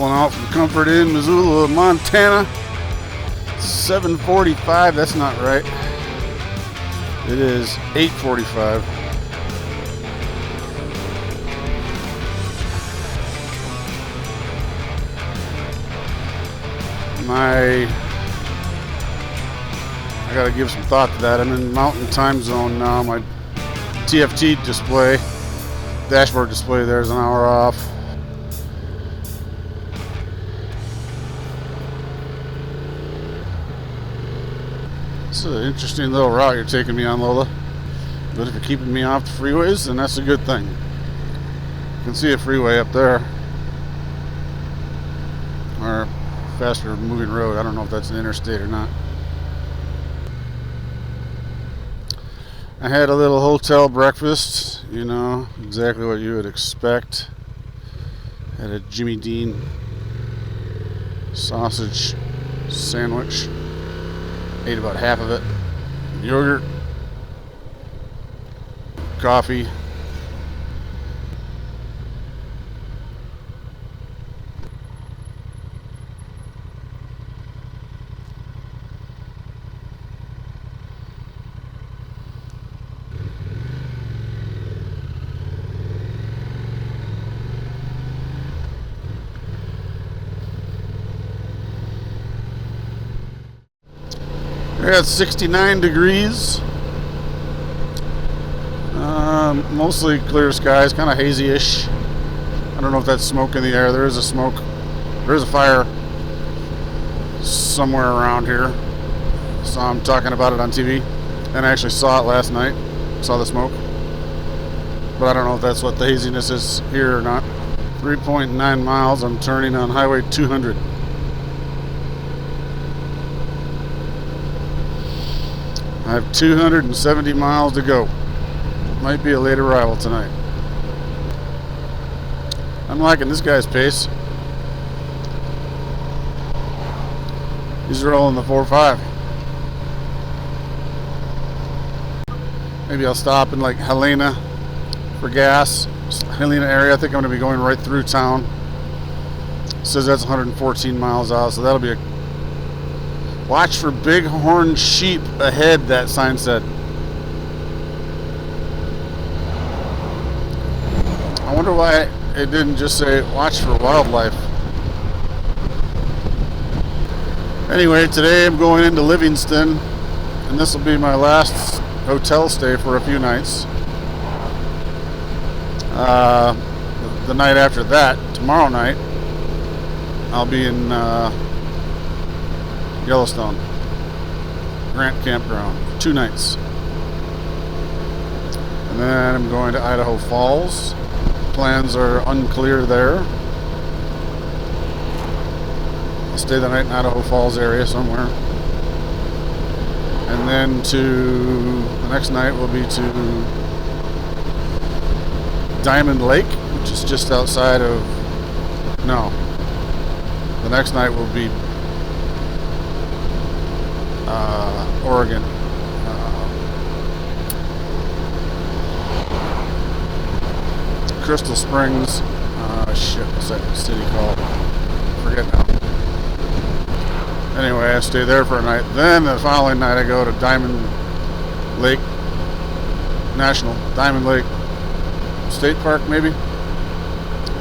pulling out from Comfort Inn, Missoula, Montana. 7:45. That's not right. It is 8:45. I gotta give some thought to that. I'm in Mountain Time Zone now. My TFT display, dashboard display there is an hour off. This is an interesting little route you're taking me on, Lola. But if you're keeping me off the freeways, then that's a good thing. You can see a freeway up there. Or faster moving road. I don't know if that's an interstate or not. I had a little hotel breakfast, you know, exactly what you would expect. Had a Jimmy Dean sausage sandwich. Ate about half of it. Yogurt, coffee. We're at 69 degrees. Mostly clear skies, kind of hazy-ish. I don't know if that's smoke in the air. There is a smoke. There is a fire somewhere around here. So I'm talking about it on TV. And I actually saw it last night. Saw the smoke. But I don't know if that's what the haziness is here or not. 3.9 miles. I'm turning on Highway 200. I have 270 miles to go. Might be a late arrival tonight. I'm liking this guy's pace. He's rolling the 4.5. Maybe I'll stop in like Helena for gas. Helena area. I think I'm going to be going right through town. It says that's 114 miles out, so that'll be a watch for bighorn sheep ahead, that sign said. I wonder why it didn't just say watch for wildlife. Anyway, today I'm going into Livingston, and this will be my last hotel stay for a few nights. The night after that, tomorrow night, I'll be in Yellowstone Grant Campground, 2 nights. And then I'm going to Idaho Falls. Plans are unclear there. I'll stay the night in Idaho Falls area somewhere. And then the next night will be to Diamond Lake, which is just outside of, the next night will be Oregon. Crystal Springs. What's that city called? Forget now. Anyway, I stay there for a night. Then the following night I go to Diamond Lake State Park, maybe?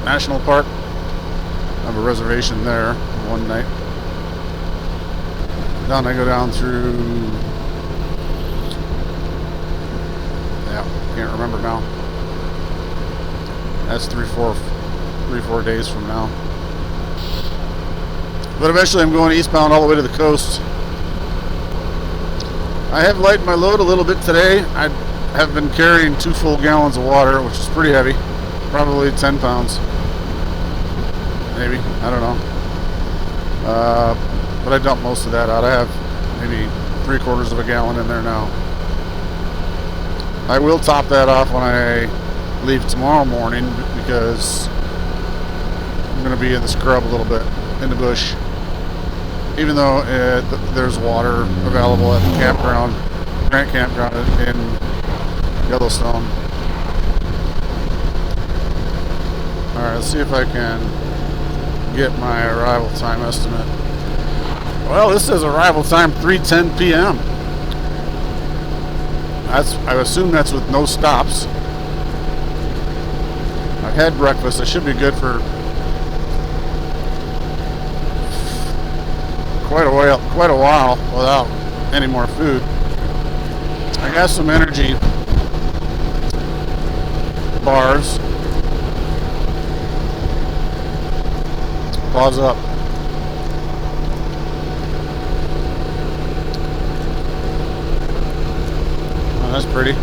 National Park. I have a reservation there one night. Then I go down through, can't remember now. That's 3-4 days from now. But eventually I'm going eastbound all the way to the coast. I have lightened my load a little bit today. I have been carrying 2 full gallons of water, which is pretty heavy. Probably 10 pounds. Maybe, I don't know. But I dumped most of that out. I have maybe 3/4 of a gallon in there now. I will top that off when I leave tomorrow morning, because I'm going to be in the scrub a little bit, in the bush. Even though there's water available at the campground, Grant Campground in Yellowstone. Alright, let's see if I can get my arrival time estimate. Well, this says arrival time 3:10 p.m. I assume that's with no stops. I've had breakfast. I should be good for quite a while without any more food. I got some energy bars. Pause up. Oh, that's pretty.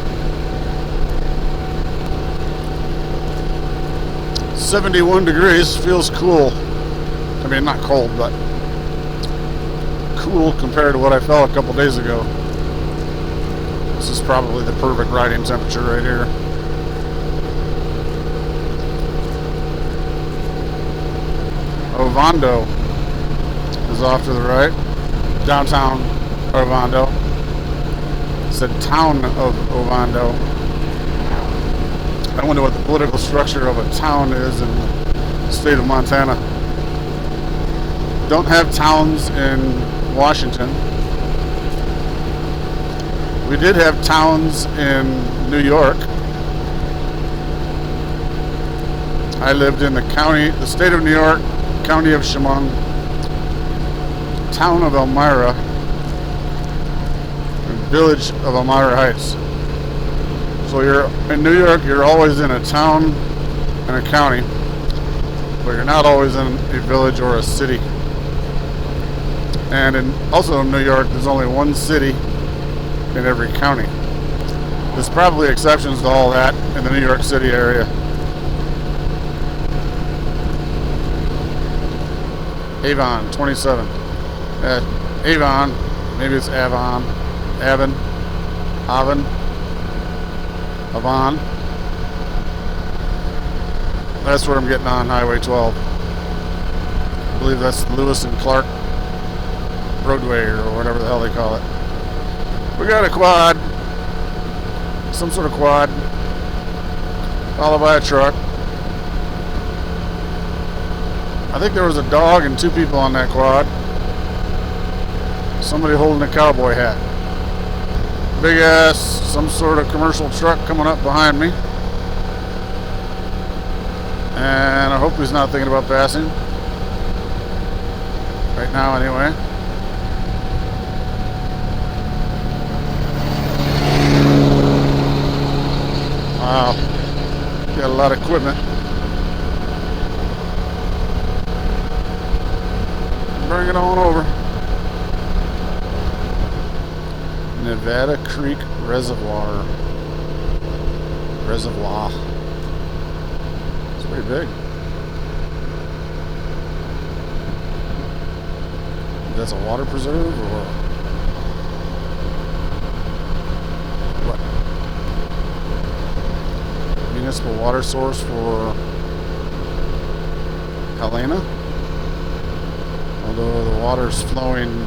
71 degrees, feels cool. I mean, not cold, but cool compared to what I felt a couple days ago. This is probably the perfect riding temperature right here. Ovando is off to the right. Downtown Ovando. It said town of Ovando. I wonder what the political structure of a town is in the state of Montana. Don't have towns in Washington. We did have towns in New York. I lived in the state of New York, county of Chemung, town of Elmira, and village of Elmira Heights. So you're in New York, you're always in a town and a county, but you're not always in a village or a city. And also in New York, there's only one city in every county. There's probably exceptions to all that in the New York City area. Avon 27. Avon, maybe it's Avon, Avon. That's where I'm getting on Highway 12. I believe that's Lewis and Clark Roadway or whatever the hell they call it. We got a quad, some sort of quad, followed by a truck. I think there was a dog and two people on that quad. Somebody holding a cowboy hat. Big ass, some sort of commercial truck coming up behind me. And I hope he's not thinking about passing. Right now, anyway. Wow. Got a lot of equipment. Bring it on over. Nevada Creek Reservoir. It's pretty big. That's a water preserve or what? Municipal water source for Helena? Although the water's flowing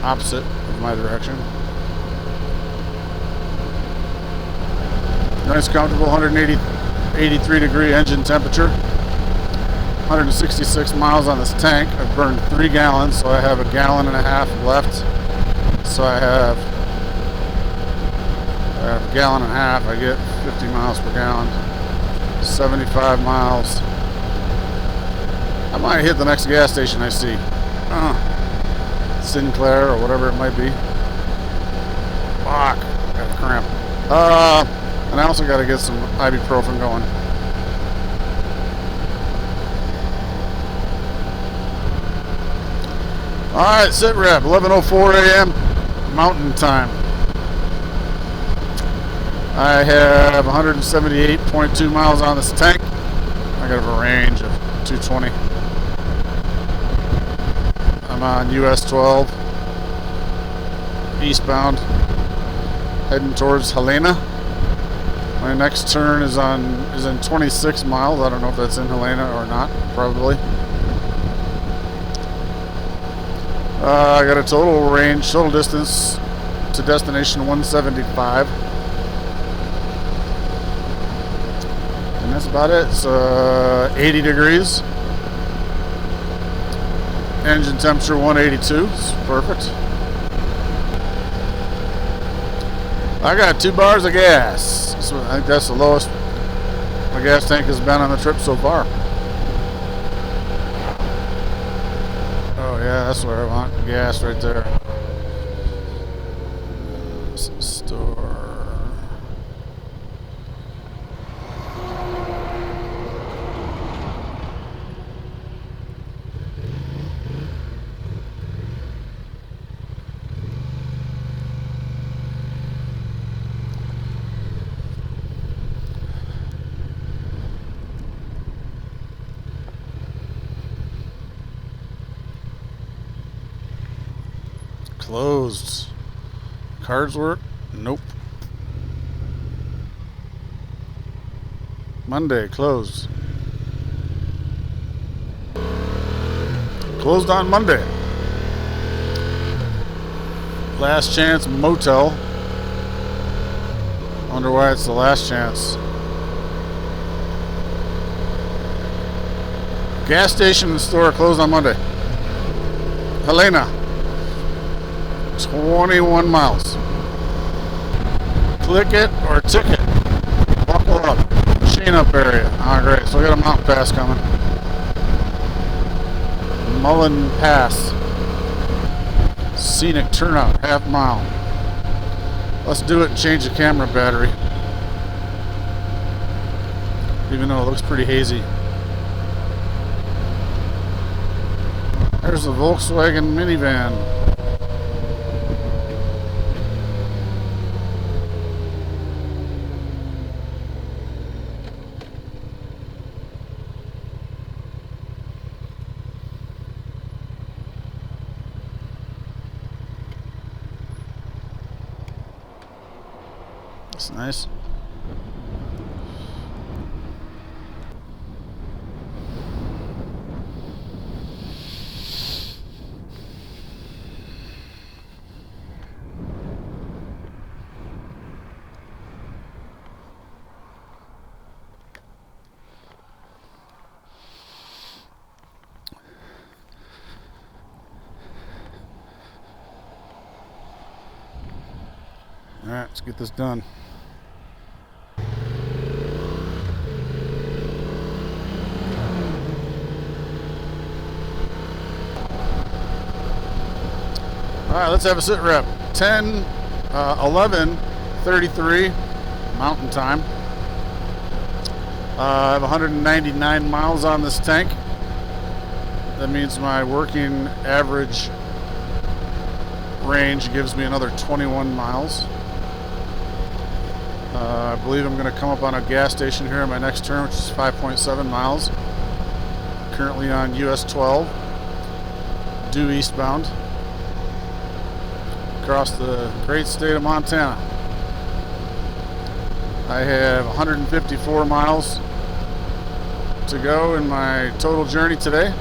opposite of my direction. Nice, comfortable 83 degree engine temperature. 166 miles on this tank. I've burned 3 gallons, so I have 1.5 gallons left. So I have 1.5 gallons. I get 50 miles per gallon. 75 miles. I might hit the next gas station I see. Sinclair or whatever it might be. Fuck. Got a cramp. And I also got to get some ibuprofen going. Alright, sit rep. 11:04 a.m. Mountain Time. I have 178.2 miles on this tank. I got a range of 220. I'm on US 12, eastbound, heading towards Helena. My next turn is in 26 miles. I don't know if that's in Helena or not. Probably. I got a total distance to destination 175. And that's about it. It's 80 degrees. Engine temperature 182. It's perfect. I got 2 bars of gas. So I think that's the lowest my gas tank has been on the trip so far. Oh yeah, that's where I want gas, right there. Store. Closed. Cards work? Nope. Monday, closed. Closed on Monday. Last Chance Motel. Wonder why it's the last chance. Gas station and store closed on Monday. Helena. 21 miles. Click it or ticket. Buckle up. Machine up area. Alright, great. So we got a mountain pass coming. Mullen Pass. Scenic turnout, half mile. Let's do it and change the camera battery. Even though it looks pretty hazy. There's the Volkswagen minivan. That's nice. All right, let's get this done. All right, let's have a sit rep. 11:33 Mountain Time. I have 199 miles on this tank. That means my working average range gives me another 21 miles. I believe I'm going to come up on a gas station here in my next turn, which is 5.7 miles. Currently on US 12, due eastbound, across the great state of Montana. I have 154 miles to go in my total journey today.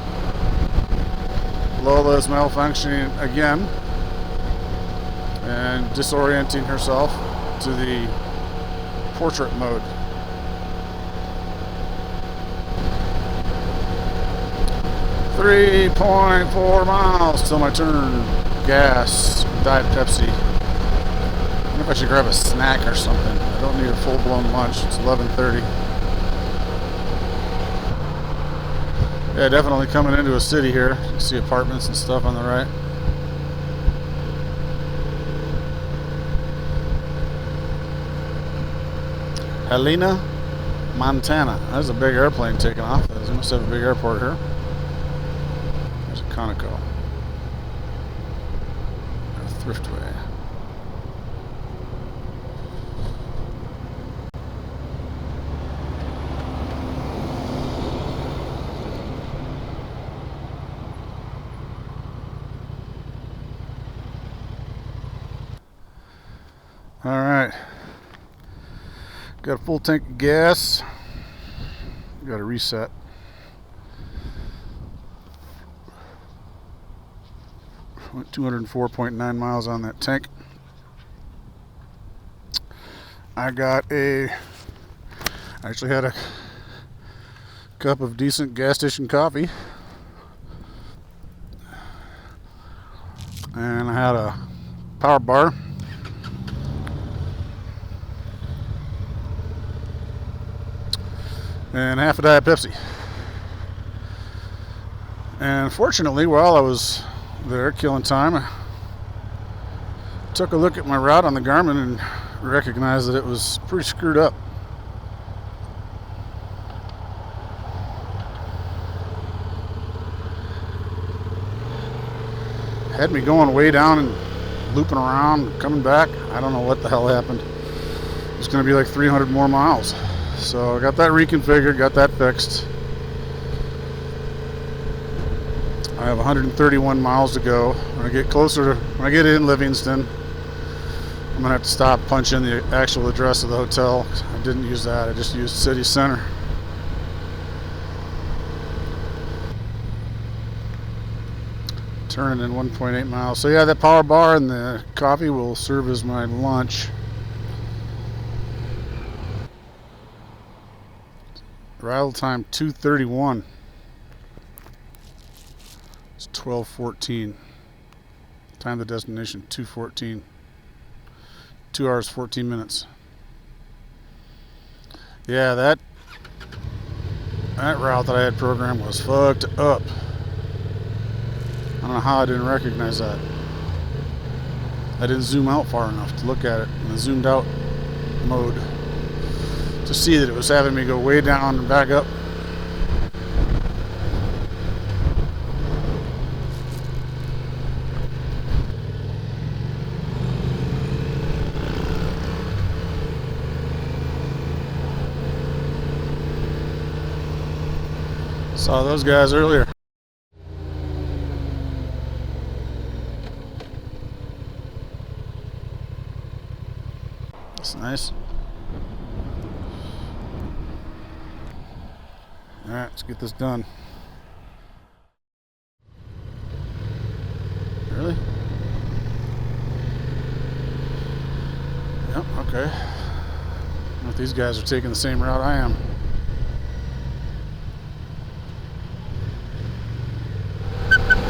Lola is malfunctioning again and disorienting herself to the portrait mode. .4 miles till my turn. Gas, Diet Pepsi. I wonder if I should grab a snack or something. I don't need a full-blown lunch. It's 11:30. Yeah, definitely coming into a city here. You can see apartments and stuff on the right. Helena, Montana. There's a big airplane taking off. They must have a big airport here. There's a Conoco. A Thriftway. All right. Got a full tank of gas. Got to reset. Went 204.9 miles on that tank. I actually had a cup of decent gas station coffee. and I had a power bar. And half a Diet Pepsi. And fortunately, while I was there killing time, I took a look at my route on the Garmin and recognized that it was pretty screwed up. Had me going way down and looping around, coming back. I don't know what the hell happened. It's going to be like 300 more miles. So I got that reconfigured, got that fixed. I have 131 miles to go. When I get closer, when I get in Livingston, I'm gonna have to stop, punch in the actual address of the hotel. I didn't use that, I just used city center. Turning in 1.8 miles. So yeah, that power bar and the coffee will serve as my lunch. Arrival time 2:31. It's 12:14. Time to destination 2:14. 2 hours 14 minutes. Yeah, that route that I had programmed was fucked up. I don't know how I didn't recognize that. I didn't zoom out far enough to look at it in the zoomed out mode to see that it was having me go way down and back up. Saw those guys earlier. That's nice. Alright, let's get this done. Really? Yep, okay. I don't know if these guys are taking the same route I am.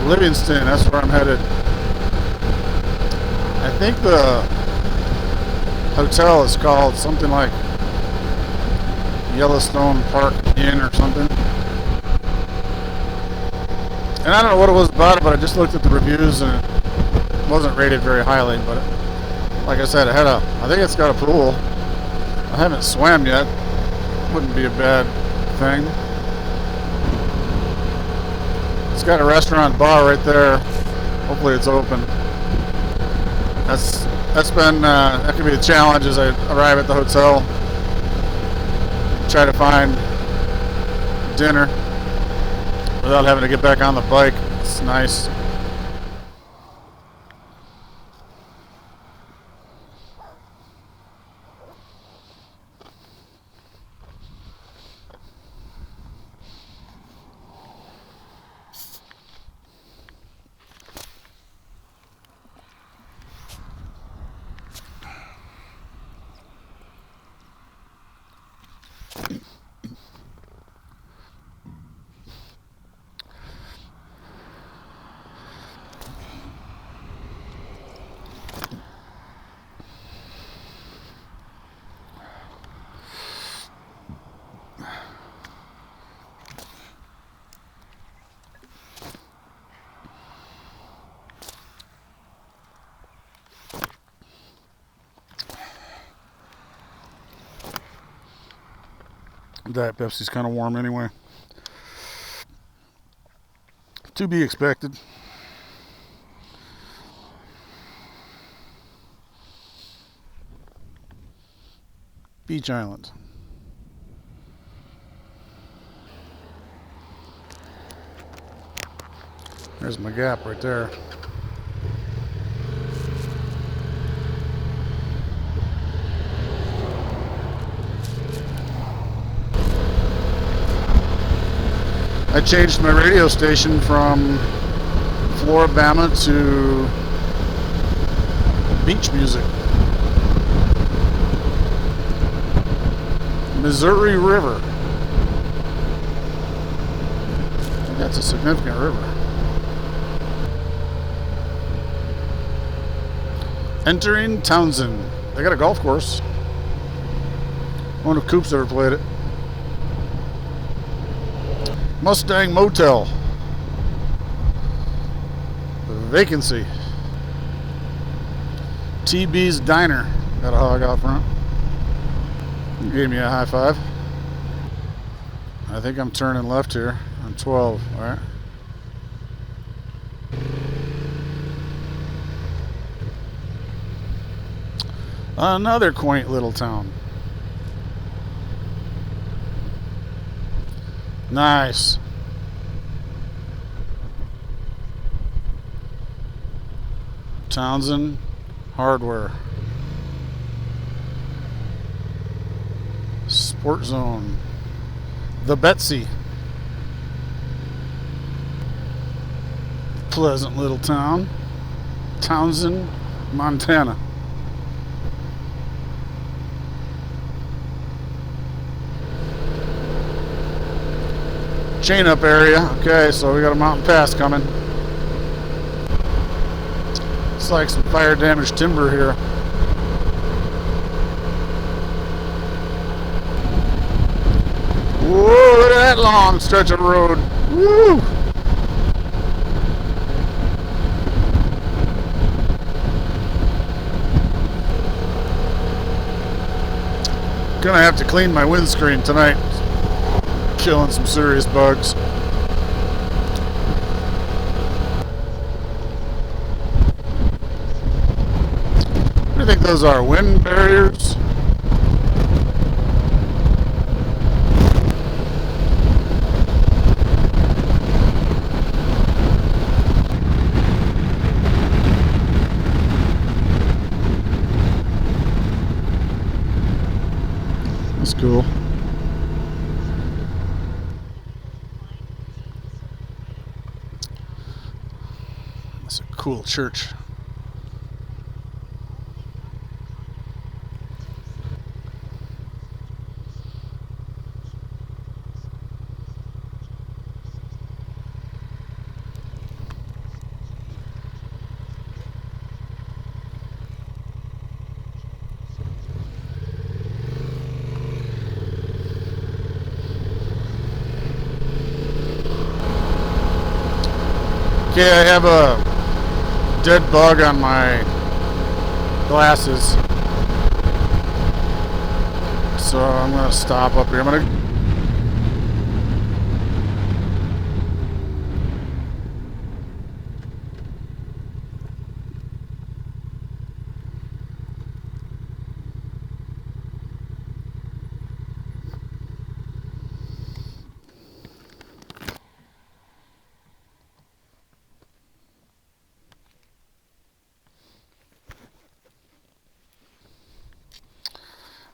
Livingston, that's where I'm headed. I think the hotel is called something like Yellowstone Park Inn or something. And I don't know what it was about it, but I just looked at the reviews and it wasn't rated very highly. But like I said, I think it's got a pool. I haven't swam yet. Wouldn't be a bad thing. It's got a restaurant bar right there. Hopefully it's open. That's been that could be a challenge as I arrive at the hotel. Try to find dinner without having to get back on the bike. It's nice. Diet Pepsi's kind of warm anyway. To be expected. Beach Island. There's my gap right there. I changed my radio station from Floribama to beach music. Missouri River. I think that's a significant river. Entering Townsend. They got a golf course. I wonder if Coop's ever played it. Mustang Motel. Vacancy. TB's Diner. Got a hog out front. Gave me a high five. I think I'm turning left here on 12. All right. Another quaint little town. Nice. Townsend Hardware. Sport Zone. The Betsy. Pleasant little town. Townsend, Montana. Chain up area. Okay, so we got a mountain pass coming. It's like some fire damaged timber here. Whoa, look at that long stretch of road. Woo! Gonna have to clean my windscreen tonight. Killing some serious bugs. What do you think those are? Wind barriers? That's cool. That's a cool church. Okay, I have a dead bug on my glasses, so I'm gonna stop up here. I'm gonna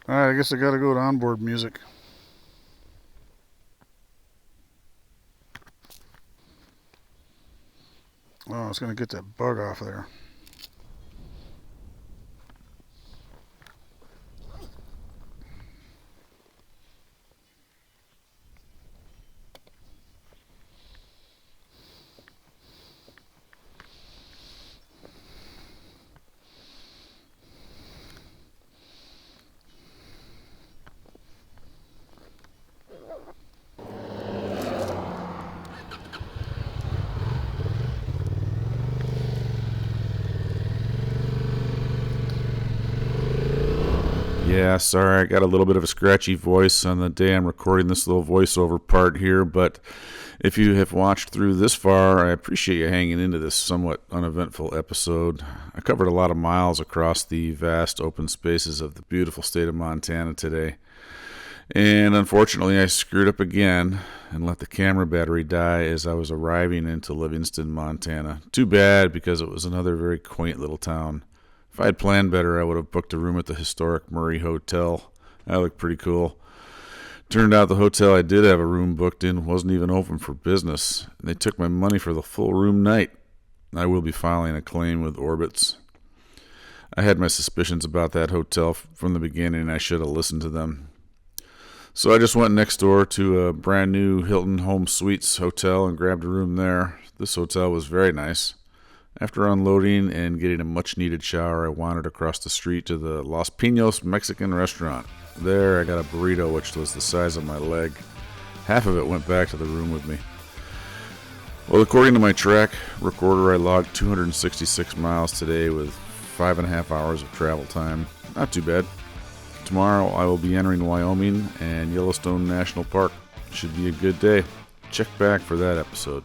Alright, I guess I gotta go to onboard music. Oh, I was gonna get that bug off there. Yeah, sorry, I got a little bit of a scratchy voice on the day I'm recording this little voiceover part here, but if you have watched through this far, I appreciate you hanging into this somewhat uneventful episode. I covered a lot of miles across the vast open spaces of the beautiful state of Montana today. And unfortunately, I screwed up again and let the camera battery die as I was arriving into Livingston, Montana. Too bad, because it was another very quaint little town. If I had planned better, I would have booked a room at the historic Murray Hotel. That looked pretty cool. Turned out the hotel I did have a room booked in wasn't even open for business, and they took my money for the full room night. I will be filing a claim with Orbitz. I had my suspicions about that hotel from the beginning, and I should have listened to them. So I just went next door to a brand new Hilton Home Suites hotel and grabbed a room there. This hotel was very nice. After unloading and getting a much-needed shower, I wandered across the street to the Los Pinos Mexican restaurant. There, I got a burrito which was the size of my leg. Half of it went back to the room with me. Well, according to my track recorder, I logged 266 miles today with 5.5 hours of travel time. Not too bad. Tomorrow, I will be entering Wyoming and Yellowstone National Park. Should be a good day. Check back for that episode.